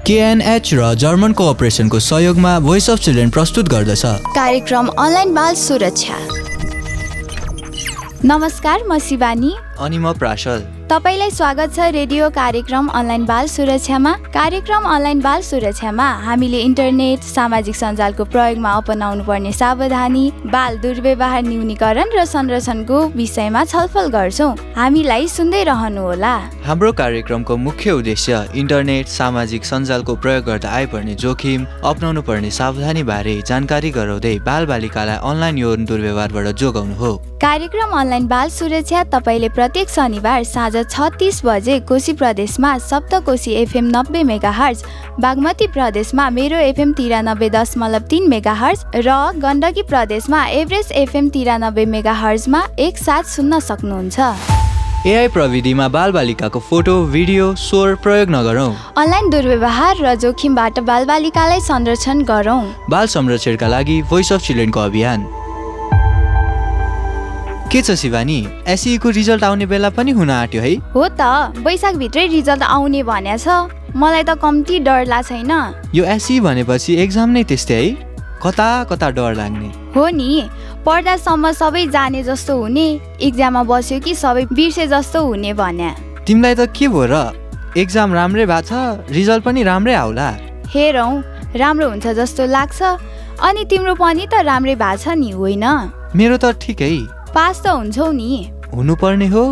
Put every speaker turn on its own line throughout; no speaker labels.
KNH र German कोअपरेसनको सहयोगमा voice of children प्रस्तुत गर्दछ
कार्यक्रम अनलाइन बाल सुरक्षा। नमस्कार, म शिवानी
अनि म प्राशल।
तपाईलाई स्वागत छ रेडियो कार्यक्रम अनलाइन बाल सुरक्षामा। कार्यक्रम अनलाइन बाल सुरक्षामा हामीले इन्टरनेट, सामाजिक सञ्जालको प्रयोगमा अपनाउनु पर्ने सावधानी, बाल दुर्व्यवहार न्यूनीकरण र संरक्षणको विषयमा छलफल गर्छौं। हामीलाई सुन्दै रहनुहोला।
हाम्रो कार्यक्रमको मुख्य उद्देश्य इन्टरनेट, सामाजिक सञ्जालको प्रयोग गर्दा आइपर्ने जोखिम, अपनाउनु पर्ने सावधानी बारे जानकारी गराउँदै बालबालिकालाई अनलाइन यौन दुर्व्यवहारबाट जोगाउनु हो।
कार्यक्रम अनलाइन बाल सुरक्षा तपाईले प्रत्येक शनिबार साँझ 6:30 बजे कोशी प्रदेशमा सप्तकोशी FM 90 मेगाहर्ज, बागमती प्रदेशमा मेरो FM 93.3 मेगाहर्ज र गण्डकी प्रदेशमा एभरेस्ट FM 93 मेगाहर्जमा एकसाथ सुन्न सक्नुहुन्छ।
AI प्रविधिमा बालबालिकाको फोटो, भिडियो, स्वर प्रयोग नगरौँ।
अनलाइन दुर्व्यवहार र जोखिमबाट बालबालिकालाई संरक्षण गरौँ। बाल
संरक्षणका लागि भोइस अफ चिल्ड्रेनको अभियान। के छ शिवानी, एसई को रिजल्ट आउने बेला पनि हुन आँट्यो है?
हो त, वैशाख भित्रै रिजल्ट आउने भन्या छ। मलाई त कम्ती डर छैन।
यो एसई भनेपछि एक्जाम नै त्यस्तै है, कता कता डर लाग्ने।
हो नि, पढ्दासम्म सबै जाने जस्तो हुने, एक्जाममा बस्यो कि सबै बिर्से जस्तो हुने भन्या।
तिमीलाई त के भयो र? एक्जाम राम्रै भएको छ, रिजल्ट पनि राम्रै आउला।
हेरौँ, राम्रो हुन्छ जस्तो लाग्छ। अनि तिम्रो पनि त राम्रै भएको छ नि, होइन?
मेरो त ठिकै।
पास त हुन्छौ नि?
हुनुपर्ने हो।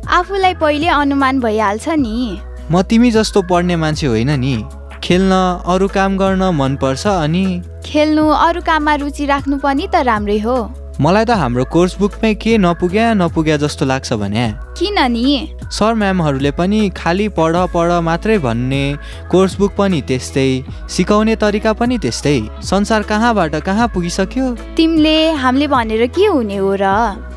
आफूलाई पहिले अनुमान भइहाल्छ नि।
म तिमी जस्तो पढ्ने मान्छे होइन नि। खेल्न, अरू काम गर्न मन पर्छ अनि
खेल्नु, अरू काममा रुचि राख्नु पनि त राम्रै हो।
मलाई त हाम्रो कोर्स बुकमै के नपुग्या जस्तो लाग्छ भने।
किन नि?
सर म्यामहरूले पनि खाली पढ मात्रै भन्ने, कोर्स बुक पनि त्यस्तै, सिकाउने तरिका पनि त्यस्तै। संसार कहाँबाट कहाँ पुगिसक्यो।
तिमीले हामीले भनेर के हुने हो र?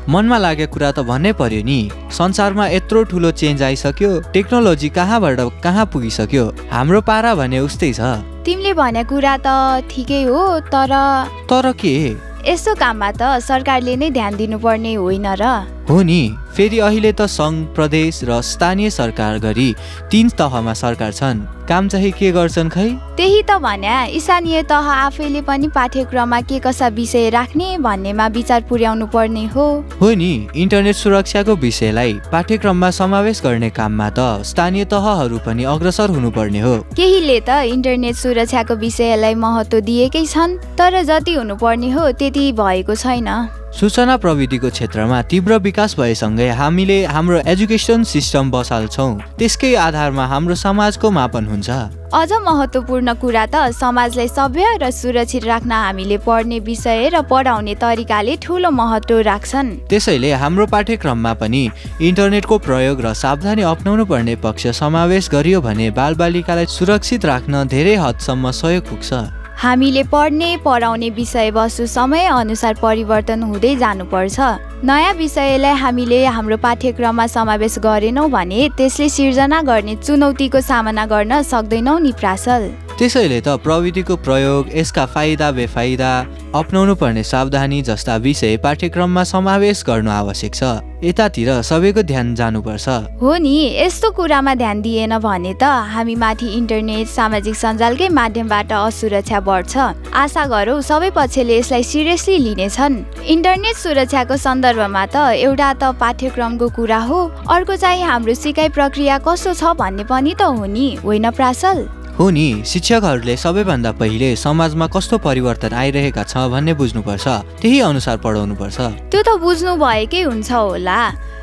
मनमा लागेको कुरा त भन्नै पर्यो नि। संसारमा यत्रो ठुलो चेन्ज आइसक्यो, टेक्नोलोजी कहाँबाट कहाँ पुगिसक्यो। हाम्रो पारा भने उस्तै छ।
तिमीले भने कुरा त ठिकै हो, तर
के?
यस्तो काममा त सरकारले नै ध्यान दिनुपर्ने होइन र?
हो नि, फेरि अहिले त सङ्घ, प्रदेश र स्थानीय सरकार गरी 3 तहमा सरकार छन्। काम चाहिँ के गर्छन् खै?
त्यही त भन्या, स्थानीय तह आफैले पनि पाठ्यक्रममा के कस्ता विषय राख्ने भन्नेमा विचार पुर्याउनु पर्ने हो।
हो नि, इन्टरनेट सुरक्षाको विषयलाई पाठ्यक्रममा समावेश गर्ने काममा त स्थानीय तहहरू पनि अग्रसर हुनुपर्ने हो।
केहीले त इन्टरनेट सुरक्षाको विषयलाई महत्त्व दिएकै छन्, तर जति हुनुपर्ने हो त्यति भएको छैन।
सूचना प्रविधिको क्षेत्रमा तीव्र विकास भएसँगै हामीले हाम्रो एजुकेसन सिस्टम बसाल्छौँ। त्यसकै आधारमा हाम्रो समाजको मापन हुन्छ।
अझ महत्त्वपूर्ण कुरा त समाजलाई सभ्य र सुरक्षित राख्न हामीले पढ्ने विषय र पढाउने तरिकाले ठूलो महत्त्व राख्छन्।
त्यसैले हाम्रो पाठ्यक्रममा पनि इन्टरनेटको प्रयोग र सावधानी अपनाउनु पर्ने पक्ष समावेश गरियो भने बालबालिकालाई सुरक्षित राख्न धेरै हदसम्म सहयोग पुग्छ।
हामीले पढ्ने, पढाउने विषयवस्तु समय अनुसार परिवर्तन हुँदै जानुपर्छ। नयाँ विषयलाई हामीले हाम्रो पाठ्यक्रममा समावेश गरेनौँ भने त्यसले सिर्जना गर्ने चुनौतीको सामना गर्न सक्दैनौँ नि प्राशल।
त्यसैले त प्रविधिको प्रयोग, यसका फाइदा बेफाइदा, अपनाउनु पर्ने सावधानी जस्ता विषय पाठ्यक्रममा समावेश गर्नु आवश्यक छ। यतातिर सबैको ध्यान जानुपर्छ।
हो नि, यस्तो कुरामा ध्यान दिएन भने त हामी माथि इन्टरनेट, सामाजिक सञ्जालकै माध्यमबाट असुरक्षा बढ्छ। आशा गरौँ सबै पक्षले यसलाई सिरियसली लिनेछन्। इन्टरनेट सुरक्षाको सन्दर्भमा त एउटा त पाठ्यक्रमको कुरा हो, अर्को चाहिँ हाम्रो सिकाइ प्रक्रिया कस्तो छ भन्ने पनि त हो नि, होइन प्राशल?
हो नि, शिक्षकहरूले सबैभन्दा पहिले समाजमा कस्तो परिवर्तन आइरहेका छ भन्ने बुझ्नुपर्छ, त्यही अनुसार पढाउनुपर्छ।
त्यो त बुझ्नु भएकै हुन्छ होला,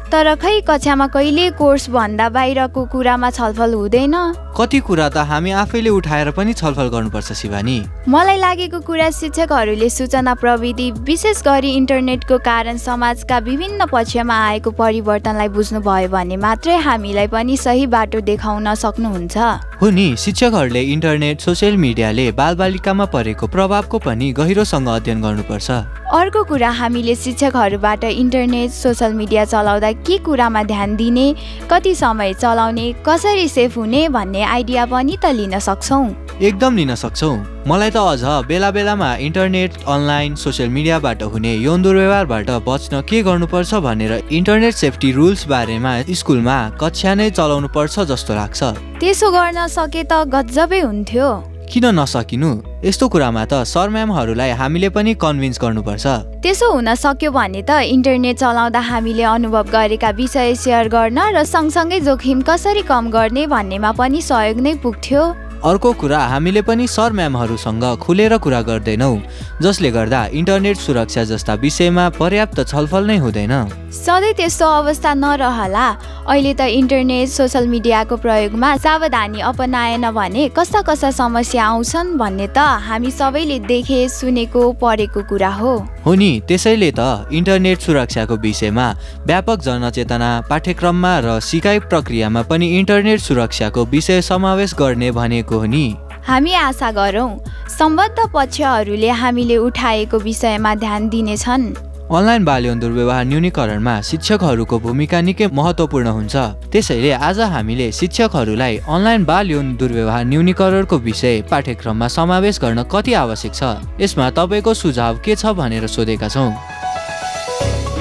तर खै कक्षामा कहिले कोर्स भन्दा बाहिरको कुरामा छलफल हुँदैन।
कति कुरा त हामी आफैले उठाएर पनि छलफल गर्नुपर्छ शिवानी।
मलाई लागेको कुरा शिक्षकहरूले सूचना प्रविधि, विशेष गरी इन्टरनेटको कारण समाजका विभिन्न पक्षमा आएको परिवर्तनलाई बुझ्नुभयो भने मात्रै हामीलाई पनि सही बाटो देखाउन सक्नुहुन्छ।
हो नि, शिक्षकहरूले इन्टरनेट, सोसियल मिडियाले बालबालिकामा परेको प्रभावको पनि गहिरोसँग अध्ययन गर्नुपर्छ।
अर्को कुरा, हामीले शिक्षकहरूबाट इन्टरनेट, सोसियल मिडिया चलाउँदा के कुरामा ध्यान दिने, कति समय चलाउने, कसरी सेफ हुने भन्ने आइडिया पनि त लिन सक्छौँ।
एकदम लिन सक्छौँ। मलाई त अझ बेला बेलामा इन्टरनेट, अनलाइन, सोसियल मिडियाबाट हुने यौन दुर्व्यवहारबाट बच्न के गर्नुपर्छ भनेर इन्टरनेट सेफ्टी रुल्स बारेमा स्कुलमा कक्षा नै चलाउनु पर्छ जस्तो लाग्छ।
त्यसो गर्न सके त गजबै हुन्थ्यो।
किन नसकिनु? यस्तो कुरामा त सर म्यामहरूलाई हामीले पनि कन्भिन्स गर्नुपर्छ।
त्यसो हुन सक्यो भने त इन्टरनेट चलाउँदा हामीले अनुभव गरेका विषय सेयर गर्न र सँगसँगै जोखिम कसरी कम गर्ने भन्नेमा पनि सहयोग नै पुग्थ्यो।
अर्को कुरा, हामीले पनि सर म्यामहरूसँग खुलेर कुरा गर्दैनौँ, जसले गर्दा इन्टरनेट सुरक्षा जस्ता विषयमा पर्याप्त छलफल नै हुँदैन।
सधैँ त्यस्तो अवस्था नरहला। अहिले त इन्टरनेट, सोसल मिडियाको प्रयोगमा सावधानी अपनाएन भने कस्ता कस्ता समस्या आउँछन् भन्ने त हामी सबैले देखे, सुनेको, पढेको कुरा हो
नि। त्यसैले त इन्टरनेट सुरक्षाको विषयमा व्यापक जनचेतना पाठ्यक्रममा र सिकाइ प्रक्रियामा पनि इन्टरनेट सुरक्षाको विषय समावेश गर्ने भनेको हो नि।
हामी आशा गरौँ सम्बद्ध पक्षहरूले हामीले उठाएको विषयमा ध्यान दिनेछन्।
अनलाइन बाल यौन दुर्व्यवहार न्यूनीकरणमा शिक्षकहरूको भूमिका निकै महत्त्वपूर्ण हुन्छ। त्यसैले आज हामीले शिक्षकहरूलाई अनलाइन बाल यौन दुर्व्यवहार न्यूनीकरणको विषय पाठ्यक्रममा समावेश गर्न कति आवश्यक छ, यसमा तपाईँको सुझाव के छ भनेर सोधेका छौँ।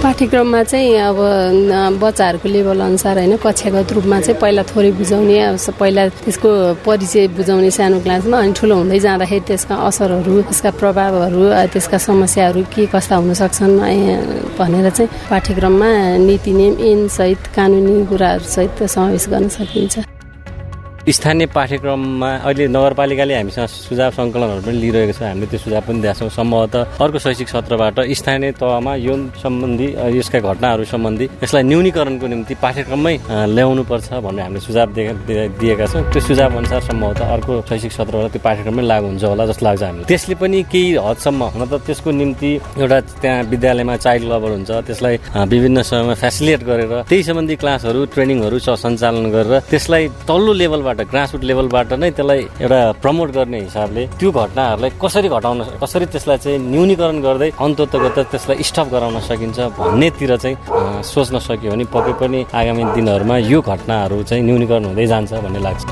पाठ्यक्रममा चाहिँ अब बच्चाहरूको लेभल अनुसार होइन, कक्षागत रूपमा चाहिँ पहिला थोरै बुझाउने, पहिला त्यसको परिचय बुझाउने सानो क्लासमा, अनि ठुलो हुँदै जाँदाखेरि त्यसका असरहरू, त्यसका प्रभावहरू, त्यसका समस्याहरू के कस्ता हुन सक्छन् भनेर चाहिँ पाठ्यक्रममा नीति नियम ऐनसहित कानुनी कुराहरूसहित समावेश गर्न सकिन्छ।
स्थानीय पाठ्यक्रममा अहिले नगरपालिकाले हामीसँग सुझाव सङ्कलनहरू पनि लिइरहेको छ। हामीले त्यो सुझाव पनि दिएका छौँ। सम्भवतः अर्को शैक्षिक सत्रबाट स्थानीय तहमा यौन सम्बन्धी यसका घटनाहरू सम्बन्धी यसलाई न्यूनीकरणको निम्ति पाठ्यक्रममै ल्याउनुपर्छ भनेर हामीले सुझाव दिएका छौँ। त्यो सुझाव अनुसार सम्भवतः अर्को शैक्षिक सत्रबाट त्यो पाठ्यक्रममै लागू हुन्छ होला जस्तो लाग्छ हामीलाई। त्यसले पनि केही हदसम्म हुन त त्यसको निम्ति एउटा त्यहाँ विद्यालयमा चाइल्ड लभर हुन्छ, त्यसलाई विभिन्न समयमा फेसिलिटेट गरेर त्यही सम्बन्धी क्लासहरू, ट्रेनिङहरू सञ्चालन गरेर त्यसलाई तल्लो लेभलबाट, ग्रासरुट लेभलबाट नै त्यसलाई एउटा प्रमोट गर्ने हिसाबले त्यो घटनाहरूलाई कसरी त्यसलाई चाहिँ न्यूनीकरण गर्दै अन्ततगत त्यसलाई स्टप गराउन सकिन्छ भन्नेतिर चाहिँ सोच्न सक्यो भने पक्कै पनि आगामी दिनहरूमा यो घटनाहरू चाहिँ न्यूनीकरण हुँदै जान्छ भन्ने लाग्छ।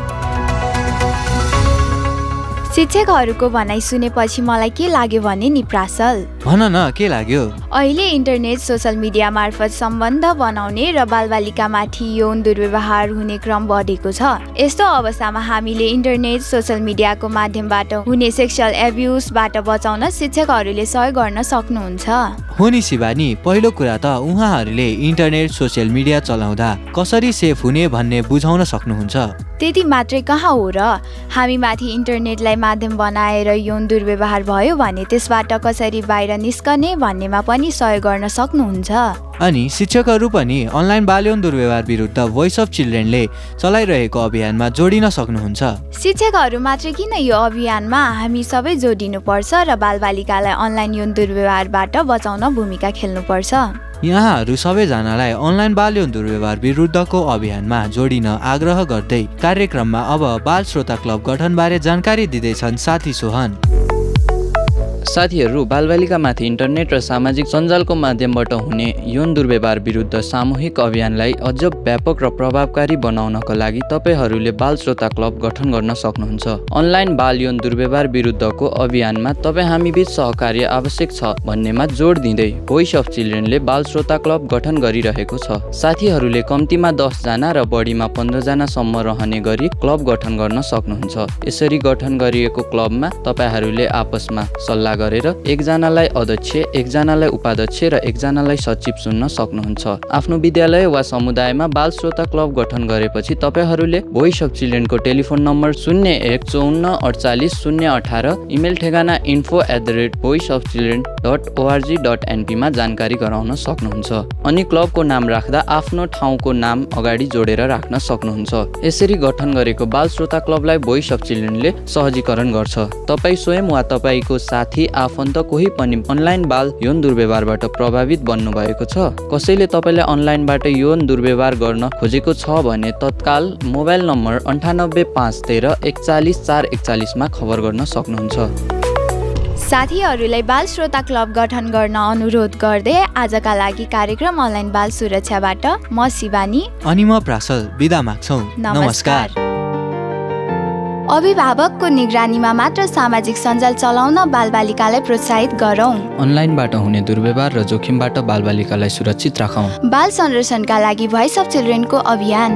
शिक्षकहरूको भनाइ सुनेपछि मलाई के लाग्यो भने नि प्रासल,
भन न के लाग्यो?
अहिले इन्टरनेट, सोसल मिडिया मार्फत सम्बन्ध बनाउने र बालबालिकामाथि यौन दुर्व्यवहार हुने क्रम बढेको छ। यस्तो अवस्थामा हामीले इन्टरनेट, सोसल मिडियाको माध्यमबाट हुने सेक्सुअल एब्युसबाट बचाउन शिक्षकहरूले सहयोग गर्न सक्नुहुन्छ।
हो नि शिवानी, पहिलो कुरा त उहाँहरूले इन्टरनेट, सोसियल मिडिया चलाउँदा कसरी सेफ हुने भन्ने बुझाउन सक्नुहुन्छ।
त्यति मात्रै कहाँ हो र, हामीमाथि इन्टरनेटलाई माध्यम बनाएर यौन दुर्व्यवहार भयो भने त्यसबाट कसरी बाहिर निस्कने भन्नेमा पनि सहयोग गर्न सक्नुहुन्छ।
अनि शिक्षकहरू पनि अनलाइन बाल यौन दुर्व्यवहार विरुद्ध भोइस अफ चिल्ड्रेनले चलाइरहेको अभियानमा जोडिन सक्नुहुन्छ।
शिक्षकहरू मात्रै किन यो अभियानमा, हामी सबै जोडिनुपर्छ र बालबालिकालाई अनलाइन यौन दुर्व्यवहारबाट बचाउन भूमिका खेल्नुपर्छ।
यहाँहरू सबैजनालाई अनलाइन बाल यौन दुर्व्यवहार विरुद्धको अभियानमा जोडिन आग्रह गर्दै कार्यक्रममा अब बाल श्रोता क्लब गठनबारे जानकारी दिँदैछन् साथी सोहन।
साथीहरू, बालबालिकामाथि इन्टरनेट र सामाजिक सञ्जालको माध्यमबाट हुने यौन दुर्व्यवहार विरुद्ध सामूहिक अभियानलाई अझ व्यापक र प्रभावकारी बनाउनका लागि तपाईँहरूले बाल श्रोता क्लब गठन गर्न सक्नुहुन्छ। अनलाइन बाल यौन दुर्व्यवहार विरुद्धको अभियानमा तपाईँ हामीबीच सहकार्य आवश्यक छ भन्नेमा जोड दिँदै भोइस अफ चिल्ड्रेनले बाल श्रोता क्लब गठन गरिरहेको छ। साथीहरूले कम्तीमा 10 जना र बढीमा 15 जनासम्म रहने गरी क्लब गठन गर्न सक्नुहुन्छ। यसरी गठन गरिएको क्लबमा तपाईँहरूले आपसमा सल्लाह गरेर एकजनालाई अध्यक्ष, एकजनालाई उपाध्यक्ष र एकजनालाई सचिव चुन्न सक्नुहुन्छ। आफ्नो विद्यालय वा समुदायमा बाल श्रोता क्लब गठन गरेपछि तपाईहरूले भोइस अफ चिल्ड्रेनको टेलिफोन नम्बर 0154480018, इमेल ठेगाना info@voiceofchildren.org.np मा जानकारी गराउन सक्नुहुन्छ। अनि क्लबको नाम राख्दा आफ्नो ठाउँको नाम अगाडि जोडेर राख्न सक्नुहुन्छ। यसरी गठन गरेको बाल श्रोता क्लबलाई भोइस अफ चिल्ड्रेनले सहजीकरण गर्छ। तपाईँ स्वयं वा तपाईँको साथी, आफन्त कोही पनि अनलाइन बाल यौन दुर्व्यवहारबाट प्रभावित बन्नु भएको छ, कसैले तपाईँलाई अनलाइनबाट यौन दुर्व्यवहार गर्न खोजेको छ भने तत्काल मोबाइल नम्बर 98 513 41 441 मा खबर गर्न सक्नुहुन्छ।
साथीहरूलाई बाल श्रोता क्लब गठन गर्न अनुरोध गर्दै आजका लागि कार्यक्रम अनलाइन बाल सुरक्षाबाट म शिवानी
अनि म प्रासल बिदा माग्छौँ। नमस्कार।
अभिभावकको निगरानीमा मात्र सामाजिक सञ्जाल चलाउन बालबालिकालाई प्रोत्साहित गरौँ।
अनलाइनबाट हुने दुर्व्यवहार र जोखिमबाट बालबालिकालाई सुरक्षित राखौँ।
बाल संरक्षणका लागि भोइस अफ चिल्ड्रेनको अभियान।